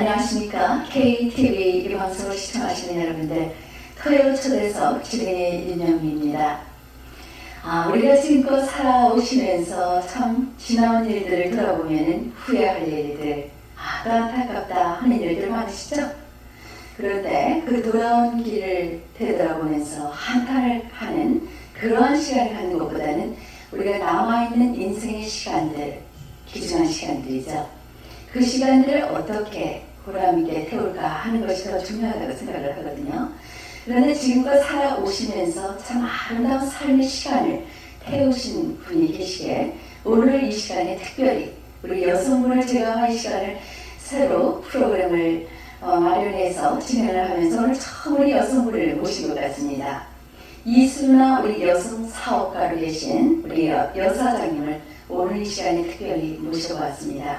안녕하십니까. KTV 이 방송을 시청하시는 여러분들, 토요 초대석 진행의 윤영미입니다. 우리가 지금껏 살아오시면서 참 지나온 일들을 돌아보면 후회할 일들, 또 안타깝다 하는 일들 많으시죠? 그런데 그 돌아온 길을 되돌아보면서 한탄을 하는 그러한 시간을 갖는 것보다는 우리가 남아있는 인생의 시간들, 귀중한 시간들이죠. 그 시간들을 어떻게 보람있게 태울까 하는 것이 더 중요하다고 생각을 하거든요. 그런데 지금껏 살아오시면서 참 아름다운 삶의 시간을 태우신 분이 계시기에 오늘 이 시간에 특별히 우리 여성분을 제공한 이 시간을 새로 프로그램을 마련해서 진행을 하면서 오늘 처음 우리 여성분을 모신 것 같습니다. 이순아 우리 여성 사업가로 계신 우리 여사장님을 오늘 이 시간에 특별히 모셔보았습니다.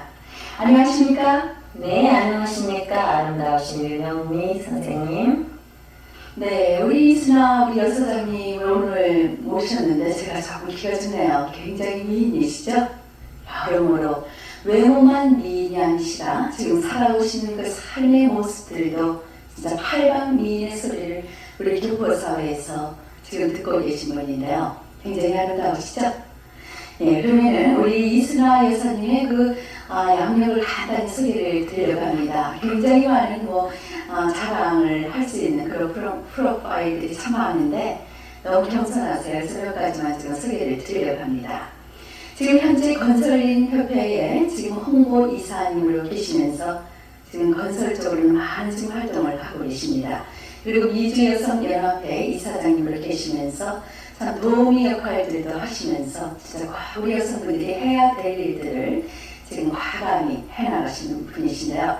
안녕하십니까? 네, 안녕하십니까? 아름다우신 윤영미 선생님. 네, 우리 이순아 우리 여사장님을 오늘 모셨는데 제가 조금 기가 죽네요. 굉장히 미인이시죠? 여러모로 외모만 미인이 아니시라 지금 살아오시는 그 삶의 모습들도 진짜 팔방 미인의 소리를 우리 교포사회에서 지금 듣고 계신 분인데요. 굉장히 아름다우시죠? 네, 그러면은 우리 이순아 여사님의 그 양력을 간단히 소개를 드리려고 합니다. 굉장히 많은 자랑을 할 수 있는 그런 프로파일들이 참 많은데 너무 겸손하세요. 그래서 몇 가지만 지금 소개를 드리려고 합니다. 지금 현재 건설인 협회에 지금 홍보이사님으로 계시면서 지금 건설적으로 많은 지금 활동을 하고 계십니다. 그리고 미주여성연합회 이사장님으로 계시면서 참 도우미 역할들도 하시면서 진짜 우리 여성분들이 해야 될 일들을 지금 과감히 해나가시는 분이신데요.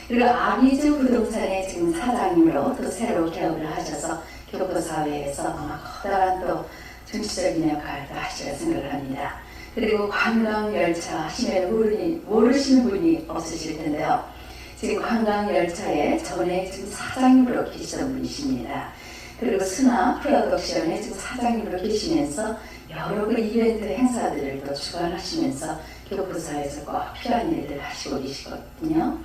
그리고 아비주 부동산의 지금 사장님으로 또 새로 개업을 하셔서 교포사회에서 커다란 또 중시적인 역할도 하시라 생각을 합니다. 그리고 관광열차 하시면 모르시는 분이 없으실 텐데요. 지금 관광열차의 전에 지금 사장님으로 계시던 분이십니다. 그리고 순화 프로덕션의 지금 사장님으로 계시면서 여러 그 이벤트 행사들을 또 주관하시면서 교포사에서 꼭 필요한 일들을 하시고 계시거든요.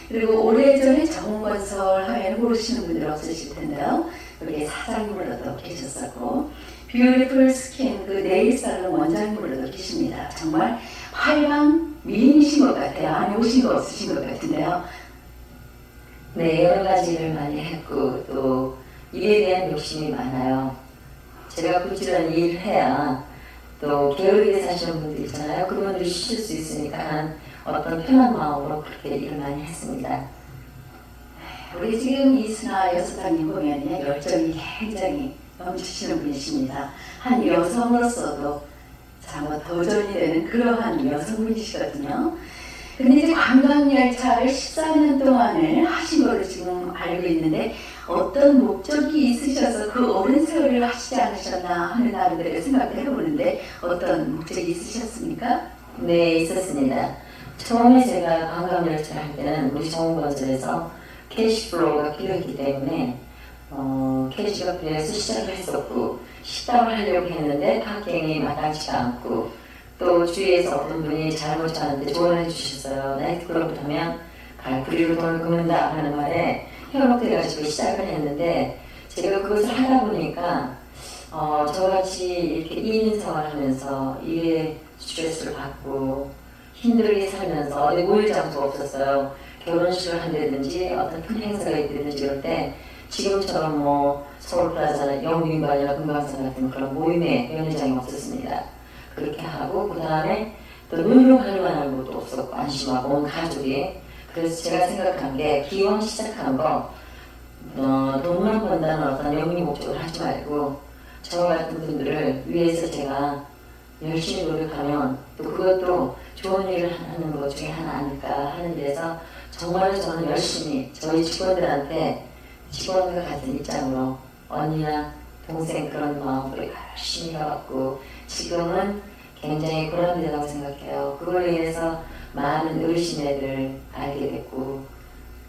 그리고 오래전에 정건설 하면 모르시는 분들 없으실 텐데요. 여기 사장님으로도 계셨었고 뷰티풀 스킨 그 네일 살롱 원장님으로도 계십니다. 정말 팔방 미인이신 것 같아요. 안에 오신 거 없으신 것 같은데요. 네, 여러 가지를 많이 했고 또 일에 대한 욕심이 많아요. 제가 부지런히 일을 해야 또 게으르게 사시는 분들 있잖아요. 그분들이 쉬실 수 있으니까 어떤 편한 마음으로 그렇게 일을 많이 했습니다. 우리 지금 이순아 여사장님 보면 열정이 굉장히 넘치시는 분이십니다. 한 여성으로서도 참 도전이 되는 그러한 여성분이시거든요. 근데 이제 관광열차를 14년 동안을 하신 걸로 지금 알고 있는데 어떤 목적이 있으셔서 그 오랜 세월을 하시지 않으셨나 하는 나름대로 생각을 해보는데 어떤 목적이 있으셨습니까? 네, 있었습니다. 처음에 제가 관광열차를 할 때는 우리 정부건설에서 캐시플로우가 필요했기 때문에 캐시가 필요해서 시작을 했었고 식당을 하려고 했는데 파킹이 마땅치가 않고 또 주위에서 어떤 분이 잘못 하는데 조언해 주셨어요. 나이트클럽을 하면 갈부리로 돈을 긁는다 하는 말에 현혹돼가지고 시작을 했는데 제가 그것을 하다 보니까 저같이 이렇게 2인 생활하면서 일에 스트레스를 받고 힘들게 살면서 어디 모일 장소가 없었어요. 결혼식을 한다든지 어떤 큰 행사가 있다든지 이럴 때 지금처럼 서울플라자나 영민관이나 금강산 같은 그런 모임의 연회장이 없었습니다. 그렇게 하고 그 다음에 또 놀러 갈 만한 곳도 없었고 안심하고 온 가족이. 그래서 제가 생각한 게 기왕 시작한 거 돈만 번다는 어떤 영리 목적을 하지 말고 저 같은 분들을 위해서 제가 열심히 노력하면 또 그것도 좋은 일을 하는 것 중에 하나 아닐까 하는 데서 정말로 저는 열심히 저희 직원들한테 직원과 같은 입장으로 언니나 동생 그런 마음으로 열심히 해왔고 지금은 굉장히 보람되다고 생각해요. 그걸 위해서 많은 어르신애들 알게 됐고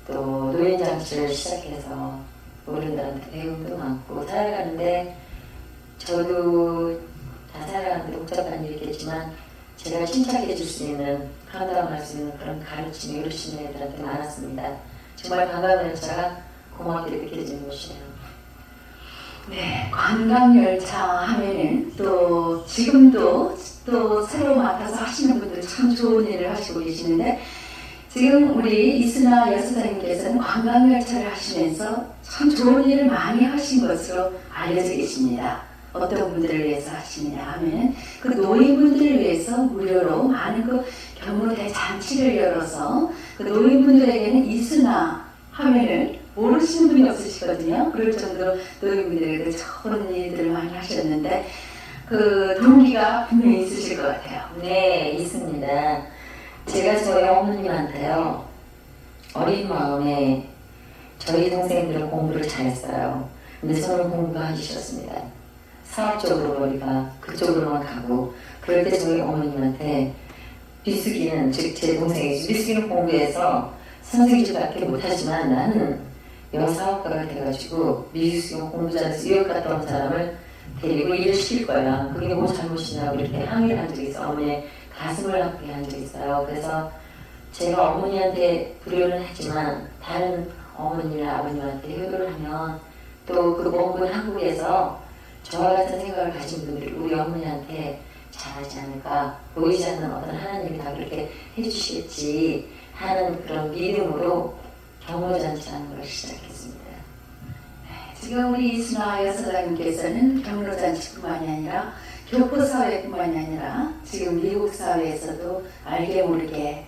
또 노인장치를 시작해서 어른들한테 배움도 많고 살아가는데 저도 다 살아가는데 복잡한 일이겠지만 제가 침착해 줄 수 있는 감당할 수 있는 그런 가르침이 어르신애들한테 많았습니다. 정말 관광열차가 고맙게 느껴지는 곳이에요. 네, 관광열차 하면은 또 지금도 또 새로 맡아서 하시는 분들 참 좋은 일을 하시고 계시는데 지금 우리 이순아 여사님께서는 관광열차를 하시면서 참 좋은 일을 많이 하신 것으로 알려져 계십니다. 어떤 분들을 위해서 하시느냐 하면 그 노인분들을 위해서 무료로 많은 그 경로 대잔치를 열어서 그 노인분들에게는 이순아 하면은 모르시는 분이 없으시거든요. 그럴 정도로 노인분들에게도 좋은 일들을 많이 하셨는데 그 동기가 분명히 있으실 것 같아요. 네, 있습니다. 제가 저희 어머님한테요, 어린 마음에 저희 동생들은 공부를 잘했어요. 근데 저는 공부가 하기 싫었습니다. 사업적으로 머리가 그쪽으로만 가고, 그럴 때 저희 어머님한테 비수기는, 즉 제 동생이 비수기는 공부해서 선생님밖에 못하지만 나는 여사업가가 돼가지고 미술수용 공부 잘해서 유학 갔다 온 사람을 데리고 일을 시킬 거야. 그게 뭐 잘못이냐고 이렇게 항의를 한 적이 있어요. 어머니의 가슴을 아프게 한 적이 있어요. 그래서 제가 어머니한테 불효는 했지만 다른 어머님이나 아버님한테 효도를 하면 또 그 먼 한국에서 저와 같은 생각을 가진 분들이 우리 어머니한테 잘하지 않을까, 보이지 않는 어떤 하나님이 다 그렇게 해주시겠지 하는 그런 믿음으로 경로잔치라는 걸 시작했습니다. 지금 우리 이순아 여사장님께서는 경로잔치뿐만이 아니라 교포사회뿐만이 아니라 지금 미국 사회에서도 알게 모르게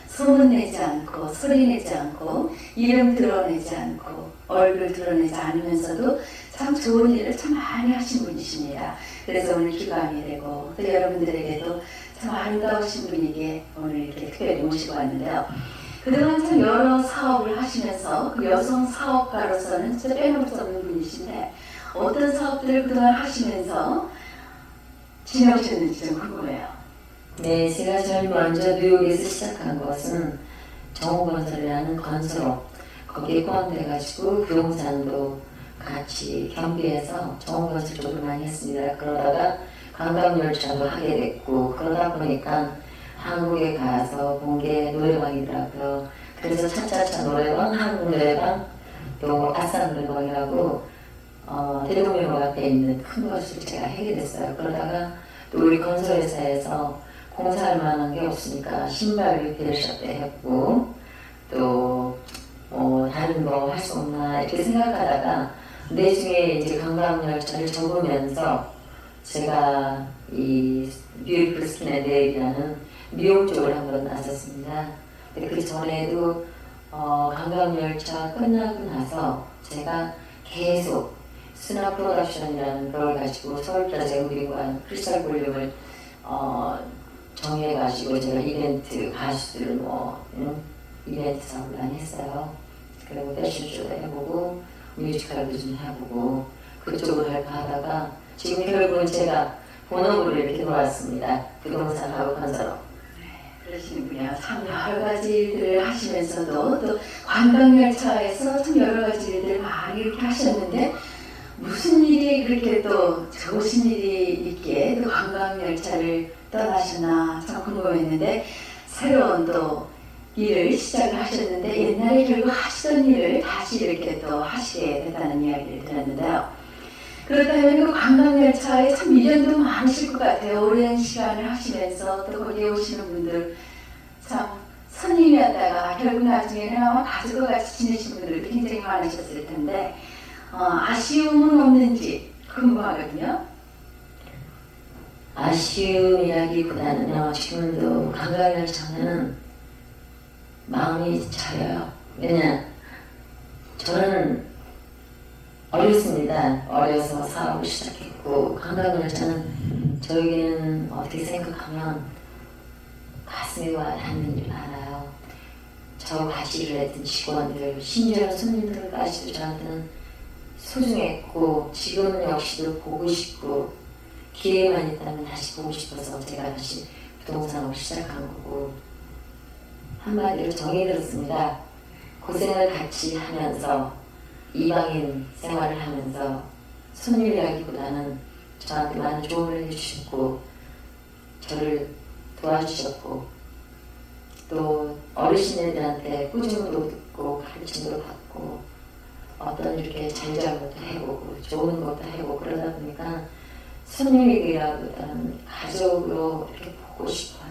소문내지 않고 소리내지 않고 이름 드러내지 않고 얼굴 드러내지 않으면서도 참 좋은 일을 참 많이 하신 분이십니다. 그래서 오늘 기감이 되고 또 여러분들에게도 참 아름다우신 분에게 오늘 이렇게 특별히 모시고 왔는데요. 그동안 참 여러 사업을 하시면서 그 여성 사업가로서는 진짜 빼놓을 수 없는 분이신데 어떤 사업들을 그동안 하시면서 지내오셨는지 좀 궁금해요. 네, 제가 제일 먼저 뉴욕에서 시작한 것은 정우건설이라는 건설업, 거기에 포함돼가지고 부동산도 같이 겸비해서 정우건설 쪽으로 많이 했습니다. 그러다가 관광열차도 하게 됐고, 그러다 보니까 한국에 가서 본 게 노래방이더라고요. 그래서 차차차 노래방, 한국 노래방, 또 아산 노래방이라고 대동묘 앞에 있는 큰 것을 제가 하게 됐어요. 그러다가 또 우리 건설회사에서 공사할 만한 게 없으니까 신발 리페어샵도 했고, 또 다른 거 할 수 없나 이렇게 생각하다가 내중에 이제 관광열차를 접으면서 제가 이 뷰티풀 스킨 앤 네일이라는 미용 쪽을 한번 나섰습니다. 근데 그 전에도 관광열차 끝나고 나서 제가 계속 스나 프로덕션이라는 걸 가지고 서울plaza 우리관 크리스탈 볼륨을 정해가지고 제가 이벤트 가수들 이벤트 사업을 많이 했어요. 그리고 패션쇼도 해보고 뮤지컬도 좀 해보고 그쪽으로 할까 하다가 지금 결국은 제가 본업으로 이렇게 들어왔습니다. 부동산하고 건설업. 그러시는군요. 참 여러 가지 일들을 하시면서도 또 관광열차에서 참 여러 가지 일들을 많이 이렇게 하셨는데 무슨 일이 그렇게 또 좋으신 일이 있기에 또 관광열차를 떠나셨나 참 궁금했는데 새로운 또 일을 시작을 하셨는데 옛날에 결국 하시던 일을 다시 이렇게 또 하시게 됐다는 이야기를 들었는데요. 그렇다면 그 관광열차에 참 미련도 많으실 것 같아요. 오랜 시간을 하시면서 또 거기에 오시는 분들 참 손님이었다가 결국 나중에는 아마 가족과 같이 지내신 분들도 굉장히 많으셨을 텐데 아쉬움은 없는지 궁금하거든요. 아쉬움이라기보다는요, 지금도 관광열차는 마음이 차려요. 왜냐, 저는 어렸습니다. 어려서 사업을 시작했고, 관광열차는 저에게는 어떻게 생각하면 가슴에 와 닿는 일이 많아요. 저 같이 일을 했던 직원들, 심지어는 손님들까지도 저한테는 소중했고, 지금은 역시도 보고 싶고, 기회만 있다면 다시 보고 싶어서 제가 다시 부동산업을 시작한 거고, 한마디로 정이 들었습니다. 고생을 같이 하면서 이방인 생활을 하면서 손님이라기보다는 저한테 많은 조언을 해주셨고 저를 도와주셨고 또 어르신들한테 꾸중도 듣고 받고 가르침도 받고 어떤 이렇게 잘잘못도 해보고 좋은 것도 해보고 그러다 보니까 손님에게라기보다는 가족으로 이렇게 보고 싶어요.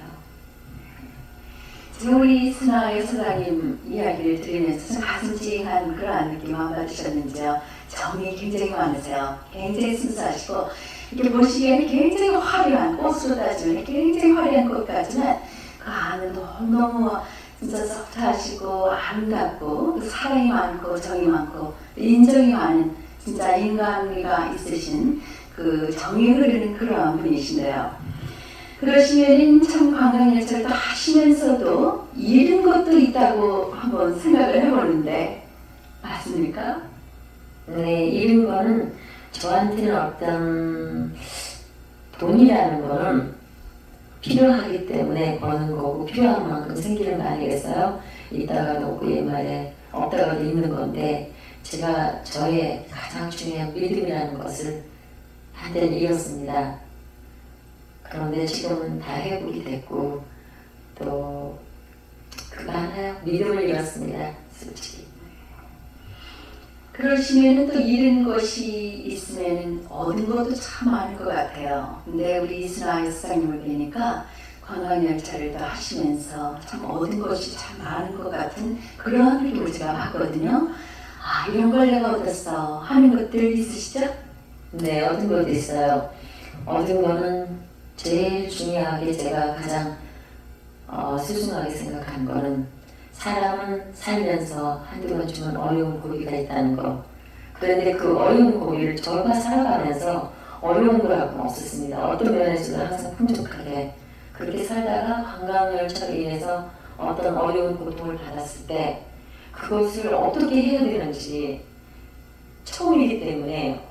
우리 순아 여사장님 이야기를 들으면서 좀 가슴 찡한 그러한 느낌 안 받으셨는지요? 정이 굉장히 많으세요. 굉장히 순수하시고 이렇게 보시기에는 굉장히 화려한 꽃 쏟아지는 굉장히 화려한 꽃 같지만 그 안은 너무너무 진짜 소프트하시고 아름답고 사랑이 많고 정이 많고 인정이 많은 진짜 인간미가 있으신 그 정이 흐르는 그러한 분이신데요. 그러시면은 참 관광열차를 또 하시면서도 잃은 것도 있다고 한번 생각을 해보는데 맞습니까? 네, 잃은 거는 저한테는 어떤 돈이라는 거는 필요하기 때문에 버는 거고 필요한 만큼 생기는 거 아니겠어요? 있다가도 없고 옛말에 없다가도 있는 건데 제가 저의 가장 중요한 믿음이라는 것을 한때는 잃었습니다. 그런데 지금은 다 회복이 됐고 또 그거 하나요? 믿음을 잃었습니다. 솔직히. 그러시면은 또 잃은 것이 있으면 얻은 것도 참 많을 것 같아요. 근데 우리 이순아 여사님을 뵈니까 관광열차를 또 하시면서 참 얻은 것이 참 많은 것 같은 그런 느낌을 제가 받거든요. 아, 이런 걸 내가 얻었어 하는 것들 있으시죠? 네, 얻은 것도 있어요. 얻은 거는 제일 중요하게 제가 가장 소중하게 생각한 거는 사람은 살면서 한두 번 주면 어려운 고비가 있다는 거. 그런데 그 어려운 고비를 저가 살아가면서 어려운 거라고는 없었습니다. 어떤 면에서도 항상 풍족하게 그렇게 살다가 관광열차로 인해서 어떤 어려운 고통을 받았을 때 그것을 어떻게 해야 되는지 처음이기 때문에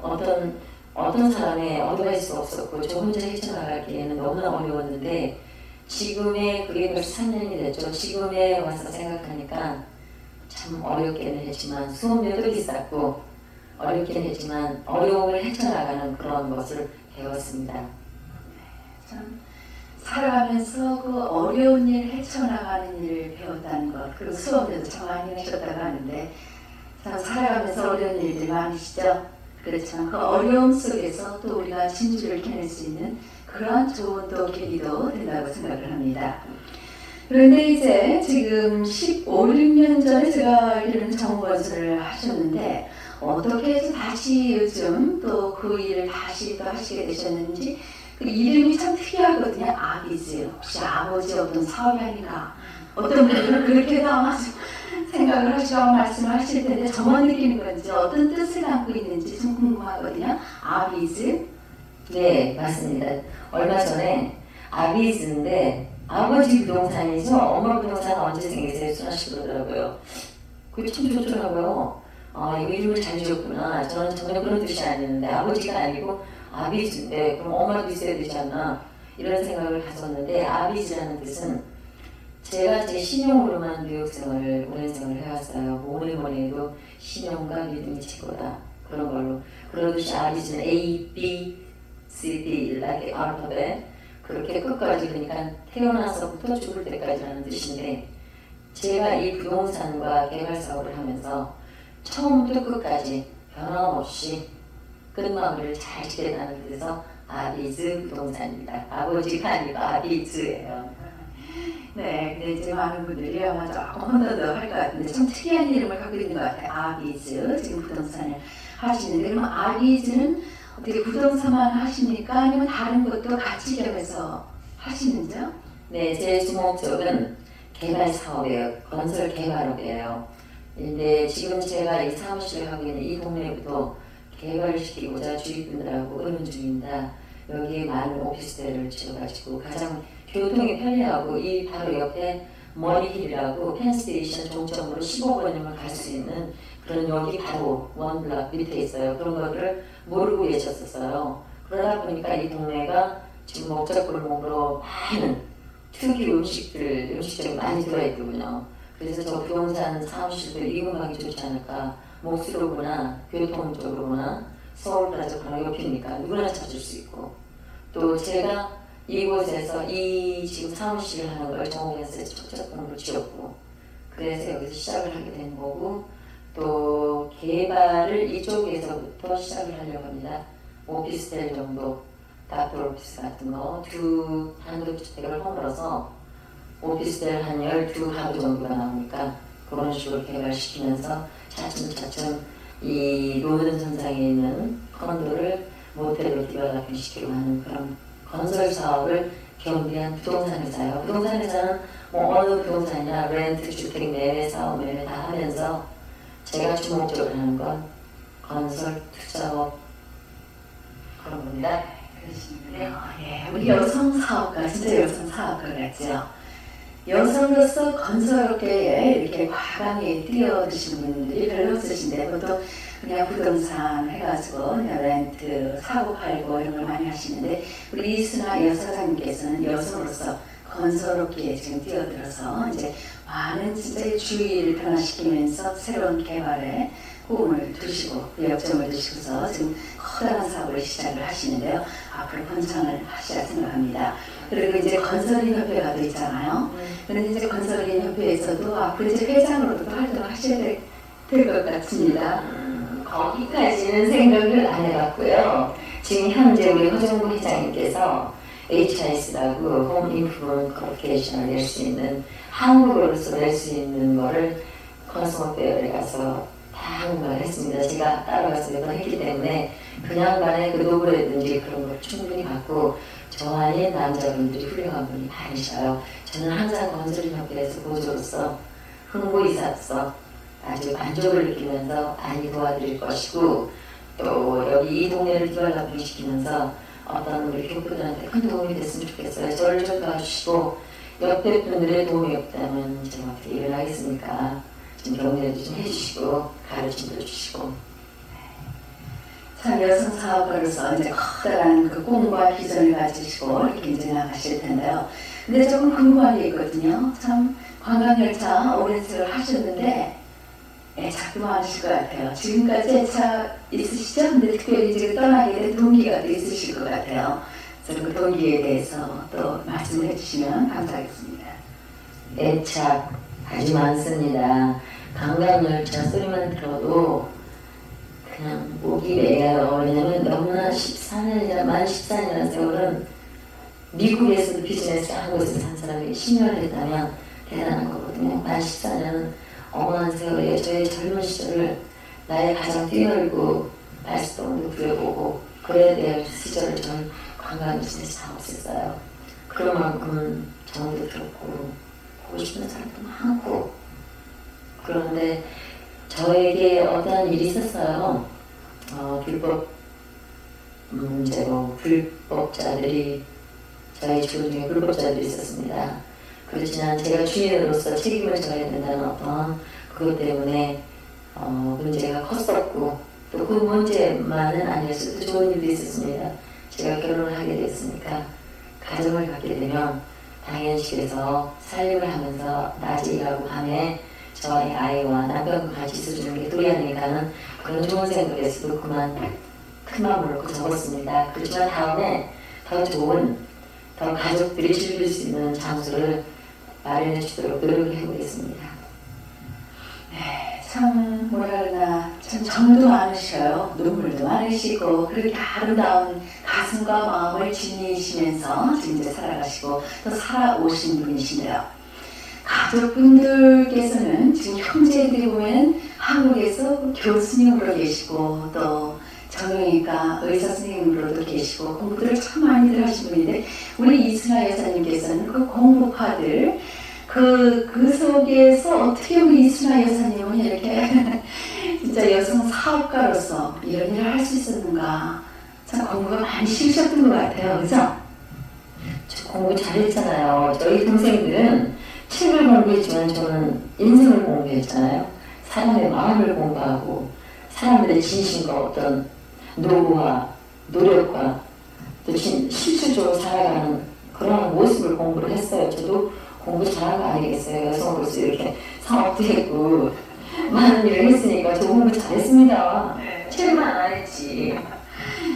어떤 사람의 얻어갈 수 없었고 저 혼자 헤쳐나가기에는 너무나 어려웠는데 지금의 그게 벌써 3년이 됐죠. 지금에 와서 생각하니까 참 어렵기는 했지만 수업료도 비쌌고 어렵긴 했지만 어려움을 헤쳐나가는 그런 것을 배웠습니다. 참 살아가면서 그 어려운 일 헤쳐나가는 일을 배웠다는 것 그리고 수업료도 참 많이 내셨다고 하는데 참 살아가면서 어려운 일들이 많으시죠? 그렇지만 그 어려움 속에서 또 우리가 진주를 캐낼 수 있는 그런 좋은 또 계기도 된다고 생각을 합니다. 그런데 이제 지금 15, 16년 전에 제가 알기로는 정부건설을 하셨는데 어떻게 해서 다시 요즘 또 그 일을 다시 또 하시게 되셨는지 그 이름이 참 특이하거든요. 아비즈. 혹시 아버지 어떤 사업이 아닌가? 어떤 분들은 그렇게도 아마 생각을 하시고 말씀을 하실 텐데 저만 느끼는 건지 어떤 뜻을 담고 있는지 좀 궁금하거든요. 아비즈. 네, 맞습니다. 얼마 전에 아비즈인데 아버지 부동산이죠. 엄마 부동산 언제 생기세요? 순하시 그러더라고요. 그게 참 좋더라고요. 아, 이거 이름을 잘 지었구나. 저는 전혀 그런 뜻이 아니었는데 아버지가 아니고 아비즈인데 그럼 엄마도 있어야 되지 않나 이런 생각을 가졌는데 아비즈라는 뜻은 제가 제 신용으로만 뉴욕 생활을 오랜 생활을 해왔어요. 뭐니 해도 신용과 믿음이 최고다. 그런 걸로. 그러듯이 아비즈는 A, B, C, D, like 알파벳 그렇게 끝까지 그러니까 태어나서부터 죽을 때까지라는 뜻인데 제가 이 부동산과 개발 사업을 하면서 처음부터 끝까지 변함없이 끝마무리를 잘 지켜가는 뜻에서 아비즈 부동산입니다. 아버지가 아니고 아비즈예요. 네, 근데 이제 많은 분들이 아마 조금 혼돈도 할 것 같은데 좀 특이한 이름을 갖고 있는 것 같아요. 아비즈, 지금 부동산을 하시는데 그러면 아비즈는 어떻게 부동산만 하십니까? 아니면 다른 것도 같이 겸해서 하시는지요? 네, 제 주목적은 개발 사업이에요. 건설 개발업이에요. 근데 지금 제가 이 사무실을 하고 있는 이 동네부터 개발을 시키고자 주민분들하고 의논 중입니다. 여기에 많은 오피스텔을 지어가지고 가장 교통이 편리하고 이 바로 옆에 머리힐이라고 펜스테이션 종점으로 15번이면 갈 수 있는 그런 여기 바로 원블락 밑에 있어요. 그런 것들을 모르고 계셨었어요. 그러다 보니까 이 동네가 지금 목적골목으로 많은 특유 음식점이 많이 들어있거든요. 그래서 저 부동산 사무실도 이용하기 좋지 않을까. 목수로구나 교통적으로구나 서울까지 바로 옆이니까 누구나 찾을 수 있고 또 제가 이곳에서 이 지금 사무실을 하는 걸 정부에서 첫 공으로 지었고 그래서 여기서 시작을 하게 된 거고 또 개발을 이쪽에서부터 시작을 하려고 합니다. 오피스텔 정도, 다트 오피스 같은 거 두 단독주택을 허물어서 오피스텔 한 12가구 정도가 나오니까 그런 식으로 개발시키면서 차츰차츰 이 노든 선상에 있는 컨도를 모텔로 디벨롭 시키고 하는 그런 건설 사업을 겸비한 부동산 회사예요. 부동산 회사는 뭐 어느 부동산이나 렌트, 주택, 매매, 사업, 매매 다 하면서 제가 주목적으로 하는 건 건설, 투자업 그런 겁니다. 그러시군요. 예, 우리 여성 사업가, 진짜 여성 사업가 같죠? 여성으로서 건설업계에 이렇게 과감히 뛰어드신 분들이 별로 없으신데 보통 그냥 부동산 해가지고 그냥 렌트, 사고 팔고 이런 걸 많이 하시는데 우리 이순아 여사장님께서는 여성으로서 건설업계에 지금 뛰어들어서 이제 많은 진짜 주의를 변화시키면서 새로운 개발에 꿈을 두시고 역점을 두시고서 지금 커다란 사업을 시작을 하시는데요. 앞으로 번창을 하시라 생각합니다. 그리고 이제 건설인협회가 또 있잖아요. 그런데 이제 건설인협회에서도 앞으로 이제 회장으로도 활동을 하셔야 될 것 같습니다. 거기까지는 생각을 안 해봤고요. 지금 현재 우리 허정구 회장님께서 HIS라고 홈 인프루먼트 커뮤니케이션을 낼 수 있는 한국어로서 낼 수 있는 거를 컨스머 페어에 가서 다 한국말을 했습니다. 제가 따라가서 몇 번 했기 때문에 그 양반의 그 노브라든지 그런 걸 충분히 받고 저 아닌 남자분들이 훌륭한 분이 많으셔요. 저는 항상 건설인협회에서 보조로서 홍보이사로서 아주 만족을 느끼면서 많이 도와드릴 것이고 또 여기 이 동네를 디벨롭 시키면서 어떤 우리 교포들한테 큰 도움이 됐으면 좋겠어요. 저를 좀 도와주시고 옆에 분들의 도움이 없다면 제가 어떻게 일을 하겠습니까? 좀 격려도 좀 해주시고 가르침도 주시고 참 여성 사업가로서 이제 커다란 그 꿈과 비전을 가지시고 이렇게 이제 나가실 텐데요. 근데 조금 궁금한 게 있거든요. 참 관광열차 오랜 세월 하셨는데 애착도 많으실 것 같아요. 지금까지 애착 있으시죠? 근데 특별히 지금 떠나게 된 동기가 또 있으실 것 같아요. 그래서 그 동기에 대해서 또 말씀을 해주시면 감사하겠습니다. 애착 아주 많습니다. 관광열차 소리만 들어도 그냥 목이 메가요. 왜냐면 너무나 14년이나 만 14년이라는 세월은 미국에서도 비즈니스 한국에서 산 사람이 10년을 했다면 대단한 거거든요. 만 14년은 어마한 세월에 저의 젊은 시절을 나의 가장 뛰어들고 발수동도 부려보고 그래야 될 시절을 저는 관광 비즈니스 다 없앴어요. 그런 만큼 정도 들었고 보고 싶은 사람도 많고 그런데 저에게 어떠한 일이 있었어요. 불법 문제로 불법자들이 저희 주변 중에 불법자들이 있었습니다. 그렇지만 제가 주인으로서 책임을 져야 된다는 어떤 그것 때문에 문제가 컸었고 또 그 문제만은 아니었어요. 또 좋은 일도 있었습니다. 제가 결혼을 하게 됐으니까 가정을 갖게 되면 당연시에서 살림을 하면서 낮에 일하고 밤에 저희 아이와 남편과 같이 있어주는 게 도리 아니니까는 그런 좋은 생각에서도 그만 큰 마음을 놓고 적었습니다. 그렇지만 다음에 더 좋은 더 가족들이 즐길 수 있는 장소를 마련해 주도록 노력을 해보겠습니다. 네, 참 뭐라 그러나 참 정도 많으셔요. 눈물도 많으시고 그렇게 아름다운 가슴과 마음을 지니시면서 지금 이제 살아가시고 또 살아오신 분이신데요. 가족분들께서는 지금 형제들이 보면 한국에서 교수님으로 계시고 또 정형외과 의사 선생님으로도 계시고 공부들을 참 많이들 하신 분인데 우리 이순아 여사님께서는 그 공부파들 그 속에서 어떻게 우리 이순아 여사님은 이렇게 진짜 여성 사업가로서 이런 일을 할 수 있었는가 참 공부가 많이 쉬우셨던 것 같아요. 그죠? 저 공부 잘했잖아요. 저희 동생들은 책을 공부했지만 저는 인생을 공부했잖아요. 사람의 마음을 공부하고 사람들의 진심과 어떤 노고와 노력과 또 실질적으로 살아가는 그런 모습을 공부를 했어요. 저도 공부 잘한 거 아니겠어요? 여성으로서 이렇게 사업도 했고 많은 일을 했으니까 저 공부 잘했습니다. 책만 안 했지.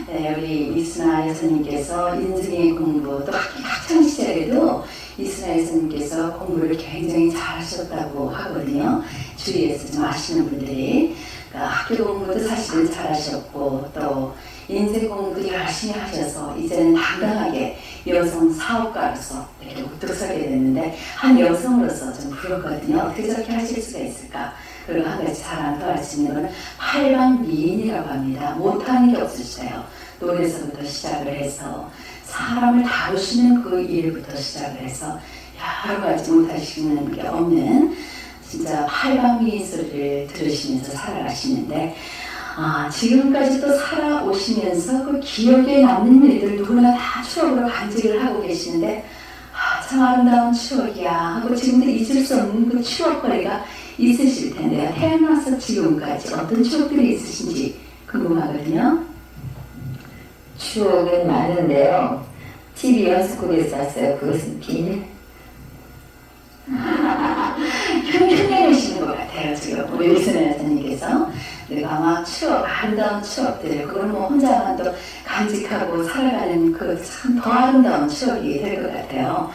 네, 우리 이순아 여사님께서 인생의 공부 또 학창시절에도 이스나 여사님께서 공부를 굉장히 잘하셨다고 하거든요. 주위에서 좀 아시는 분들이. 그러니까 학교 공부도 사실은 잘하셨고 또 인생 공부도 열심히 하셔서 이제는 당당하게 여성 사업가로서 이렇게 우뚝 서게 됐는데 한 여성으로서 좀 부럽거든요. 어떻게 저렇게 하실 수가 있을까? 그리고 한 가지 잘 안 더할 수 있는 거는 팔방미인이라고 합니다. 못하는 게 없으셔요. 노래서부터 시작을 해서 사람을 다루시는 그 일부터 시작을 해서 여러 가지 못하시는 게 없는 진짜 팔방미인 소리를 들으시면서 살아가시는데 지금까지도 살아오시면서 그 기억에 남는 일들 누구나 다 추억으로 간직을 하고 계시는데 참 아름다운 추억이야 하고 지금도 잊을 수 없는 그 추억거리가 있으실 텐데요. 태어나서 지금까지 어떤 추억들이 있으신지 궁금하거든요. 추억은 많은데요. TV 연습국에서 샀어요. 그것은 비밀. 흉내내시는 것 같아요. 지금 우리 이순애 여사님께서 내가 아마 추억, 아름다운 추억들 그걸 뭐 혼자만 또 간직하고 살아가는 그 참 더 아름다운 추억이 될 것 같아요.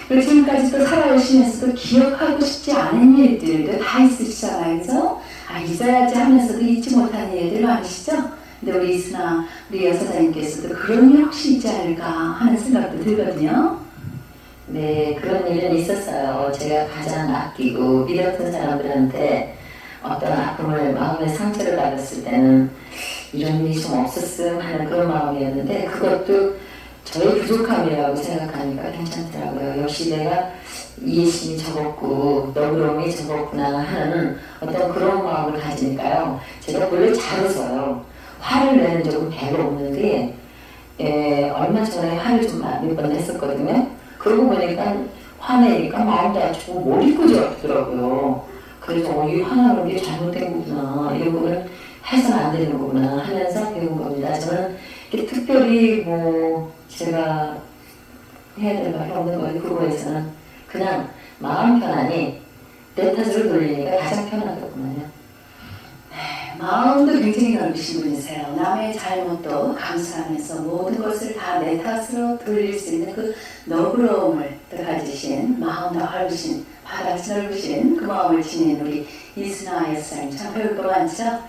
그리고 지금까지 또 살아오시면서도 기억하고 싶지 않은 일들도 다 있으시잖아요. 그래서 잊어야지 하면서도 잊지 못하는 일들 많으시죠? 근데 우리 이순아, 우리 여사장님께서도 그런 일 혹시 있지 않을까 하는 생각도 들거든요. 네, 그런 일은 있었어요. 제가 가장 아끼고 믿었던 사람들한테 어떤 아픔을, 마음의 상처를 받았을 때는 이런 일이 좀 없었음 하는 그런 마음이었는데 그것도 저의 부족함이라고 생각하니까 괜찮더라고요. 역시 내가 이해심이 적었고 너그러움이 적었구나 하는 어떤 그런 마음을 가지니까요. 제가 원래 잘 웃어요. 화를 내는 적은 별로 없는데 얼마 전에 화를 좀 몇 번 냈었거든요. 그러고 보니까 화내니까 마음도 안 좋고 머리까지 아프더라고요. 그래서 이 화나는 게 잘못된 거구나, 이런 거는 해서는 안 되는 거구나 하면서 배운 겁니다. 저는 특별히 뭐 제가 해야 될 말이 없는 거예요. 그거에서는 그냥 마음 편안히 내 탓으로 돌리니까 가장 편하더구만요. 마음도 굉장히 넓으신 분이세요. 남의 잘못도 감수하면서 모든 것을 다 내 탓으로 돌릴 수 있는 그 너그러움을 가지신 마음 넓으신 바다같이 넓으신 그 마음을 지닌 우리 이순아 여사님 참 배울 거 많죠?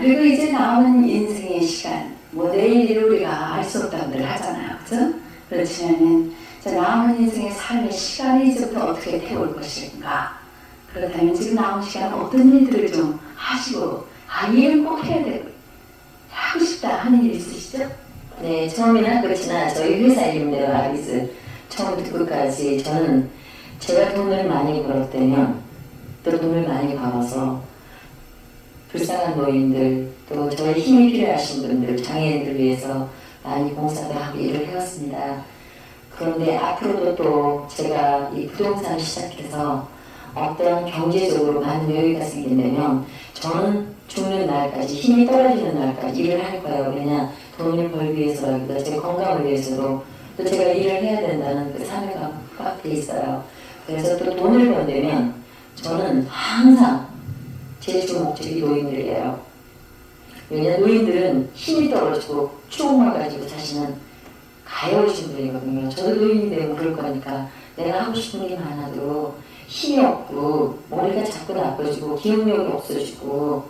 그리고 이제 남은 인생의 시간 뭐 내일 일을 우리가 알 수 없다고들 하잖아요. 그죠? 그렇지만은 남은 인생의 삶의 시간을 이제부터 어떻게 태울 것인가. 그렇다면 지금 남은 시간 어떤 일들을 좀 하시고 이 일은 꼭 해야 되고 하고 싶다 하는 일 있으시죠? 네, 처음이나 끝이나 저희 회사 이름대로 아비스 처음부터 끝까지 저는 제가 돈을 많이 벌었다면 또 돈을 많이 벌어서 불쌍한 노인들 또 저의 힘이 필요하신 분들 장애인들 위해서 많이 봉사도 하고 일을 해왔습니다. 그런데 앞으로도 또 제가 이 부동산을 시작해서 어떤 경제적으로 많은 여유가 생긴다면 저는 죽는 날까지 힘이 떨어지는 날까지 일을 할 거예요. 왜냐 돈을 벌기 위해서라기보다 제 건강을 위해서도 또 제가 일을 해야 된다는 그 사명감 꽉 돼 있어요. 그래서 또 돈을 번다면 저는 항상 제 주 목적이 노인들이에요. 왜냐 노인들은 힘이 떨어지고 추억만 가지고 사시는 가여우신 분이거든요. 저도 노인이 되면 그럴 거니까 내가 하고 싶은 게 많아도 힘이 없고 머리가 자꾸 나빠지고 기억력이 없어지고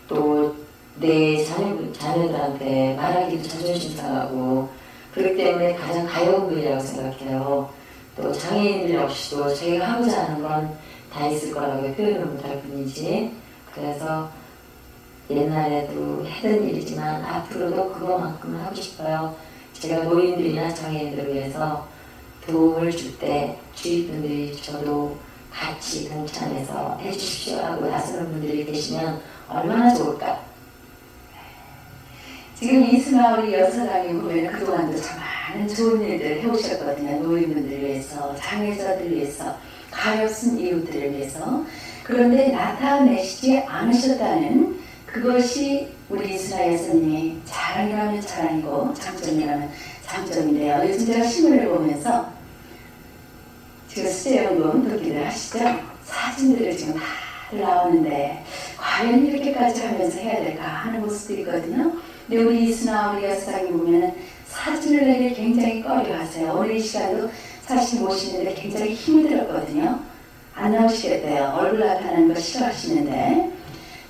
또 내 자녀들한테 말하기도 자존심 상하고 그렇기 때문에 가장 가여운 분이라고 생각해요. 또 장애인들 역시도 저희가 하고자 하는 건 다 있을 거라고 표현을 못할 뿐이지. 그래서 옛날에도 했던 일이지만 앞으로도 그거만큼은 하고 싶어요. 제가 노인들이나 장애인들을 위해서 도움을 줄 때 주위 분들이 저도 같이 동참해서 해주십시오 하고 나서는 분들이 계시면 얼마나 좋을까. 지금 이순아 우리 여사장님 보면 그동안도 참 많은 좋은 일들을 해오셨거든요. 노인분들을 위해서, 장애자들을 위해서, 가엾은 이웃들을 위해서. 그런데 나타내시지 않으셨다는 그것이 우리 이순아 여사님의 자랑이라면 자랑이고 장점이라면 장점인데요. 요즘 제가 신문을 보면서 지금 수제연금 듣기를 하시죠? 사진들을 지금 다들 나오는데 과연 이렇게까지 하면서 해야 될까 하는 모습도 있거든요. 근데 우리 이순아 우리 여사장님 보면 사진을 내길 굉장히 꺼려하세요. 오늘 이 시간도 사실 모시는데 굉장히 힘이 들었거든요. 안 나오시겠대요. 얼굴 나타나는 거 싫어하시는데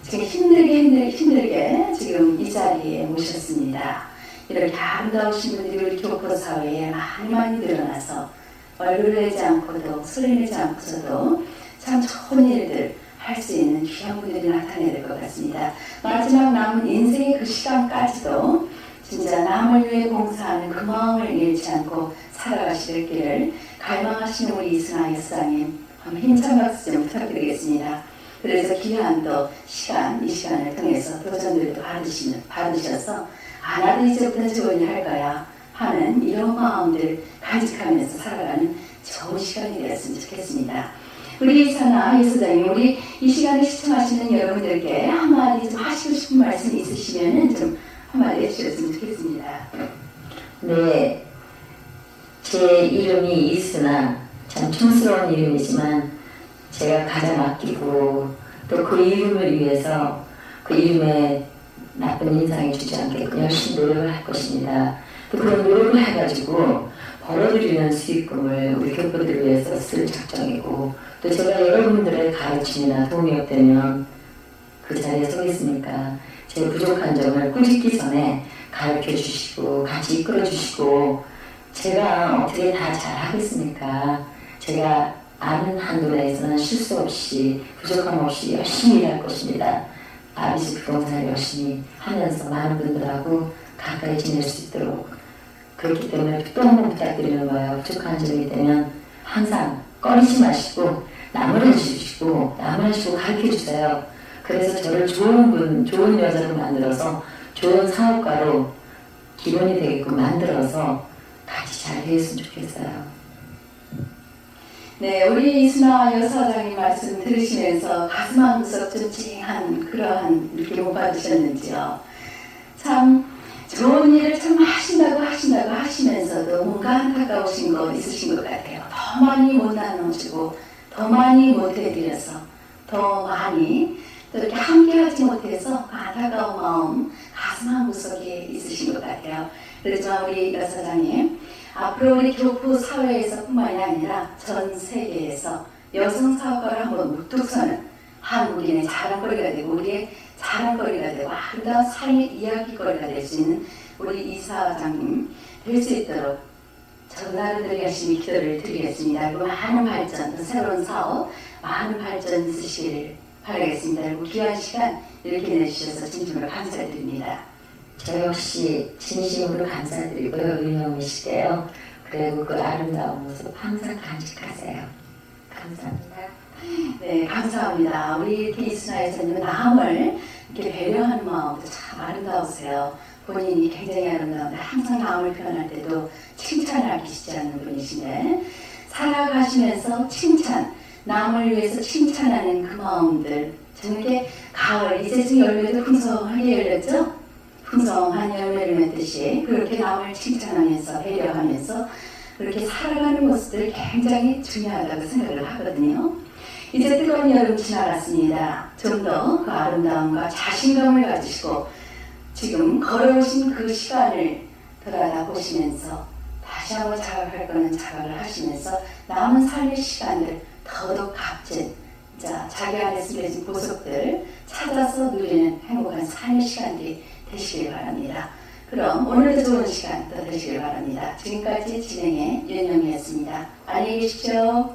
지금 힘들게 지금 이 자리에 모셨습니다. 이렇게 아름다우신 분들이 우리 교포 사회에 많이 늘어나서 얼굴을 내지 않고도 소리 내지 않고서도 참 좋은 일들 할 수 있는 귀한 분들이 나타나야 될 것 같습니다. 마지막 남은 인생의 그 시간까지도 진짜 남을 위해 봉사하는 그 마음을 잃지 않고 살아가실 길을 갈망하시는 우리 이순아 여사님 한번 힘찬 박수 좀 부탁드리겠습니다. 그래서 귀한 또 시간, 이 시간을 통해서 도전들도 받으셔서 나도 이제부터 좋은 일 할 거야 하는 이런 마음들 간직하면서 살아가는 좋은 시간이 되었으면 좋겠습니다. 우리 이순아 여사님, 우리 이 시간을 시청하시는 여러분들께 한마디 좀 하시고 싶은 말씀 있으시면 좀 한마디 해주셨으면 좋겠습니다. 네, 제 이름이 이순아, 참 촌스러운 이름이지만 제가 가장 아끼고 또 그 이름을 위해서 그 이름에 나쁜 인상이 주지 않게끔 열심히 노력을 할 것입니다. 또 그런 노력을 해가지고 벌어들이는 수익금을 우리 교포들을 위해서 쓸 작정이고, 또 제가 여러분들의 가르침이나 도움이 없다면 그 자리에 서겠습니까? 제 부족한 점을 꾸짖기 전에 가르쳐 주시고 같이 이끌어 주시고, 제가 어떻게 다 잘하겠습니까? 제가 아는 한도 내에서는 실수 없이 부족함 없이 열심히 일할 것입니다. 아비스 부동산을 열심히 하면서 많은 분들하고 가까이 지낼 수 있도록, 그렇기 때문에 또 한 번 부탁드리는 거예요. 부족한 점이 되면 항상 꺼리지 마시고 남을 해주시고 가르쳐 주세요. 그래서 저를 좋은 여자로 만들어서 좋은 사업가로 기본이 되게끔 만들어서 같이 잘 되었으면 좋겠어요. 네, 우리 이순아 여사장님 말씀 들으시면서 가슴 한구석 좀 찡한 그러한 느낌 못 받으셨는지요? 참 좋은 일을 참 하신다고 하시면서도 뭔가 안타까우신 거 있으신 것 같아요. 더 많이 못 나눠주고 더 많이 못 해드려서 더 많이 또 이렇게 함께하지 못해서 안타까운 마음 가슴 한구석에 있으신 것 같아요. 그래서 우리 여사장님, 앞으로 우리 교포 사회에서 뿐만이 아니라 전 세계에서 여성 사업가를 한번 무뚝 서는 한국인의 자랑거리가 되고 우리의 자랑거리가 되고 아름다운 삶의 이야기거리가 될 수 있는 우리 이사장님 될 수 있도록 저도 나름대로 열심히 기도를 드리겠습니다. 그리고 많은 발전, 또 새로운 사업, 많은 발전 있으시길 바라겠습니다. 그리고 귀한 시간 이렇게 내주셔서 진심으로 감사드립니다. 저 역시 진심으로 감사드리고요. 은영이시게요. 그리고 그 아름다운 모습 항상 간직하세요. 감사합니다. 네, 감사합니다. 우리 이순아 여사님은 남을 이렇게 배려하는 마음도 참 아름다우세요. 본인이 굉장히 아름다운데 항상 남을 표현할 때도 칭찬을 아끼시지 않는 분이신데, 살아가시면서 칭찬, 남을 위해서 칭찬하는 그 마음들, 저는 게 가을, 이제 지금 열매도 풍성하게 열렸죠? 풍성한 열매를 맺듯이 그렇게 남을 칭찬하면서 배려하면서 그렇게 살아가는 모습들이 굉장히 중요하다고 생각을 하거든요. 이제 뜨거운 여름 지나갔습니다. 좀 더 그 아름다움과 자신감을 가지시고 지금 걸어오신 그 시간을 돌아보시면서 다시 한번 자각할 거는 자각을 하시면서 남은 삶의 시간들 더더욱 값진 자기 안에 숨겨진 보석들 찾아서 누리는 행복한 삶의 시간들이 되시길 바랍니다. 그럼 오늘도 좋은 시간 또 되시길 바랍니다. 지금까지 진행의 윤영이었습니다. 안녕히 계십시오.